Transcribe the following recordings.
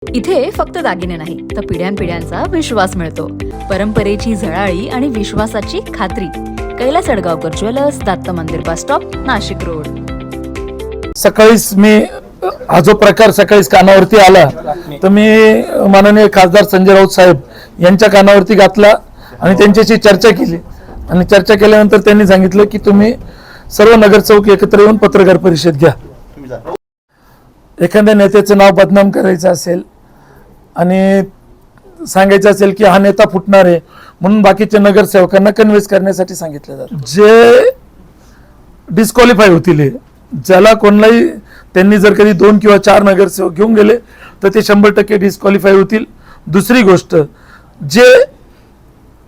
इथे फक्त दागिने नाही तर पिढ्यानपिढ्यांचा विश्वास मिळतो. परंपरेची झळाळी आणि विश्वासाची खात्री. कैलास अडगावकर ज्वेलर्स, दत्त मंदिर बस स्टॉप, नाशिक रोड. सकाळीच मी हा जो प्रकार सकाळीच कानावरती आला तर मी माननीय खासदार संजय राऊत साहेब यांच्या कानावरती घातला आणि त्यांच्याशी चर्चा केली. आणि चर्चा केल्यानंतर त्यांनी सांगितलं की तुम्ही सर्व नगरसेवक एकत्र येऊन पत्रकार परिषद घ्या. एखाद्या नेत्याचं नाव बदनाम करायचं असेल आणि सांगायचं असेल की हा नेता फुटणार आहे म्हणून बाकीच्या नगरसेवकांना कन्व्हिन्स करण्यासाठी सांगितलं जातं. जे डिस्क्वालिफाय होतील, ज्याला कोणालाही त्यांनी जर कधी 2 किंवा 4 नगरसेवक घेऊन गेले तर ते 100% डिस्क्वालिफाय होतील. दुसरी गोष्ट, जे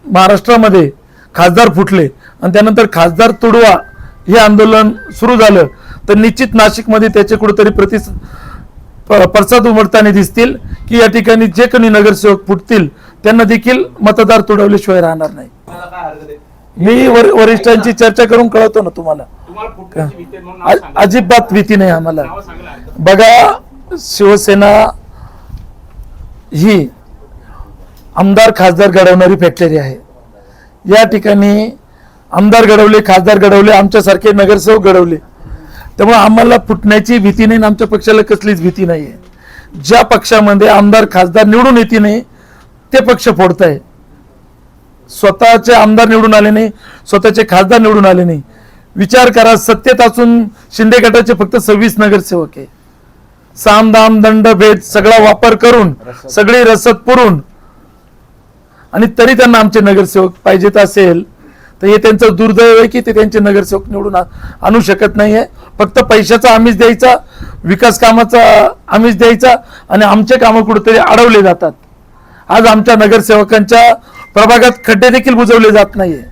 महाराष्ट्रामध्ये खासदार फुटले आणि त्यानंतर खासदार तुडवा हे आंदोलन सुरू झालं तर निश्चित नाशिकमध्ये त्याचे कुठेतरी पडसाद उमटताना दिसतील की या ठिकाणी जे कोणी नगरसेवक फुटतील त्यांना देखील मतदार तुडवल्याशिवाय राहणार नाही. मी वरिष्ठांची चर्चा करून कळवतो ना तुम्हाला. अजिबात भीती नाही आम्हाला. बघा, शिवसेना ही आमदार खासदार घडवणारी फॅक्टरी आहे. या ठिकाणी आमदार घडवले, खासदार घडवले, आमच्यासारखे नगरसेवक घडवले. त्यामुळे आम्हाला फुटण्याची भीती नाही, आमच्या पक्षाला कसलीच भीती नाही आहे. ज्या पक्षामध्ये आमदार खासदार निवडून येते नाही ते पक्ष फोडताय. स्वतःचे आमदार निवडून आले नाही, स्वतःचे खासदार निवडून आले नाही. विचार करा, सत्तेत असून शिंदे गटाचे फक्त 26 नगरसेवक आहे. साम दाम दंड भेद सगळा वापर करून, सगळी रसद पुरून, आणि तरी त्यांना आमचे नगरसेवक पाहिजेत असेल तर हे त्यांचं दुर्दैव आहे की ते त्यांचे नगरसेवक निवडून आणू शकत नाहीये. फक्त पैशाचा आमिष द्यायचा, विकास कामाचा आमिष द्यायचा आणि आमचे कामं कुठेतरी अडवले जातात. आज आमच्या नगरसेवकांच्या प्रभागात खड्डे देखील बुजवले जात नाहीये.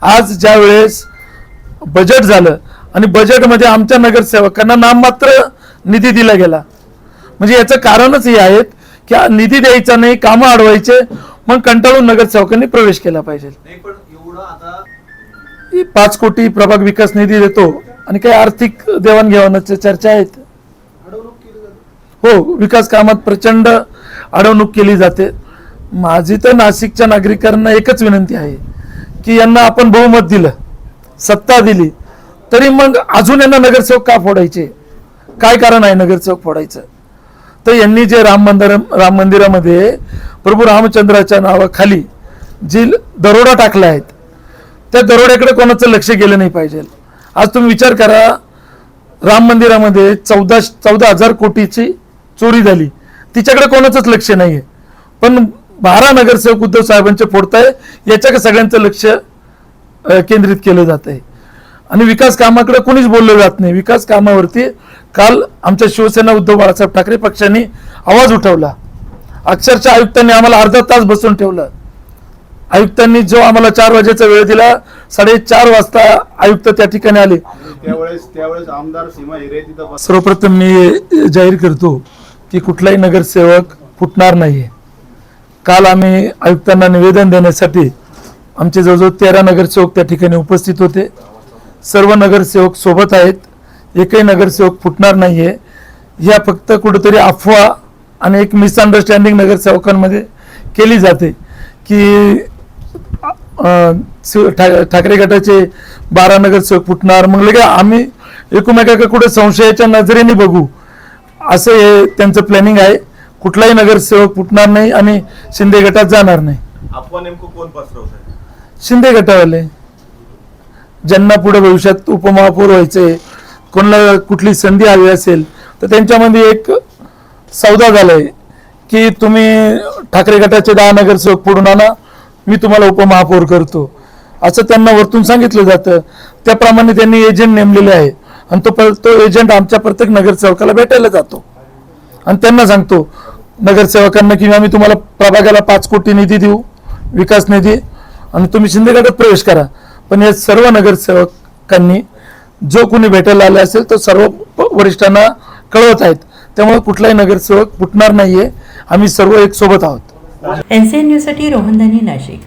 आज ज्या वेळेस बजेट झालं आणि बजेटमध्ये आमच्या नगरसेवकांना नाममात्र निधी दिला गेला, म्हणजे याचं कारणच हे आहे की निधी द्यायचा नाही, कामं अडवायचे, मग कंटाळून नगरसेवकांनी प्रवेश केला पाहिजे. 5 कोटी प्रभाग विकास निधी देतो आणि काही आर्थिक देवाणघेवाणाच्या चर्चा आहेत. हो, विकास कामात प्रचंड अडवणूक केली जाते. माझी तर नाशिकच्या नागरिकांना एकच विनंती आहे की यांना आपण बहुमत दिलं, सत्ता दिली, तरी मग अजून यांना नगरसेवक का फोडायचे? काय कारण आहे नगरसेवक फोडायचं? तर यांनी जे राम मंदिरामध्ये प्रभू रामचंद्राच्या नावाखाली जी दरोडा टाकला आहेत त्या दरोड्याकडे कोणाचं लक्ष गेलं नाही पाहिजे. आज तुम्ही विचार करा, राम मंदिरामध्ये 14,000 कोटीची चोरी झाली, तिच्याकडे कोणाचंच लक्ष नाहीये. पण 12 नगरसेवक उद्धव साहेबांचे फोडताय, याच्याकडे सगळ्यांचं लक्ष केंद्रित केलं जात आहे आणि विकास कामाकडे कोणीच बोललं जात नाही. विकास कामावरती काल आमच्या शिवसेना उद्धव बाळासाहेब ठाकरे पक्षाने आवाज उठवला. अक्षरशः आयुक्तांनी आम्हाला अर्धा तास बसून ठेवलं. आयुक्तांनी जो आम्हाला 4 वाजेचा वेळ दिला, 4:30 वाजता आयुक्त त्या ठिकाणी आले. त्यावेळेस आमदार सीमा हिरे तिथं. सर्वप्रथम मी जाहीर करतो की कुठलाही नगरसेवक फुटणार नाहीये. काल आम्ही आयुक्तांना निवेदन देण्यासाठी आमचे जवळजवळ 13 नगरसेवक त्या ठिकाणी उपस्थित होते. सर्व नगरसेवक सोबत आहेत. एकही नगरसेवक फुटणार नाहीये. ह्या फक्त कुठेतरी अफवा आणि एक मिसअंडरस्टँडिंग नगरसेवकांमध्ये केली जाते की ठाकरे गटाचे 12 नगरसेवक फुटणार, मग लगे आम्ही एकमेकाकडे कुठे संशयाच्या नजरेने बघू, असं हे त्यांचं प्लॅनिंग आहे. कुठलाही नगरसेवक फुटणार नाही आणि शिंदे गटात जाणार नाही. अफवा नेमकं कोण पसरवतंय? शिंदे गटावाले, ज्यांना पुढे भविष्यात उपमहापौर व्हायचे, कोणाला कुठली संधी हवी असेल तर त्यांच्यामध्ये एक सौदा झालाय की तुम्ही ठाकरे गटाचे 10 नगरसेवक फोडून आणा, मी तुम्हाला उपमहापौर करतो, असं त्यांना वरतून सांगितलं जातं. त्याप्रमाणे त्यांनी एजंट नेमलेले आहे आणि तो एजंट आमच्या प्रत्येक नगरसेवकाला भेटायला जातो आणि त्यांना सांगतो नगरसेवकांना की आम्ही तुम्हाला प्रभागाला 5 कोटी निधी देऊ, विकास निधी, आणि तुम्ही शिंदे गटात प्रवेश करा. पण या सर्व नगरसेवकांनी जो कोणी भेटायला आले असेल तो सर्व वरिष्ठांना कळवत आहेत. त्यामुळे कुठलाही नगरसेवक फुटणार नाहीये. आम्ही सर्व एक सोबत आहोत. NCN न्यूजसाठी रोहन दानी, नाशिक.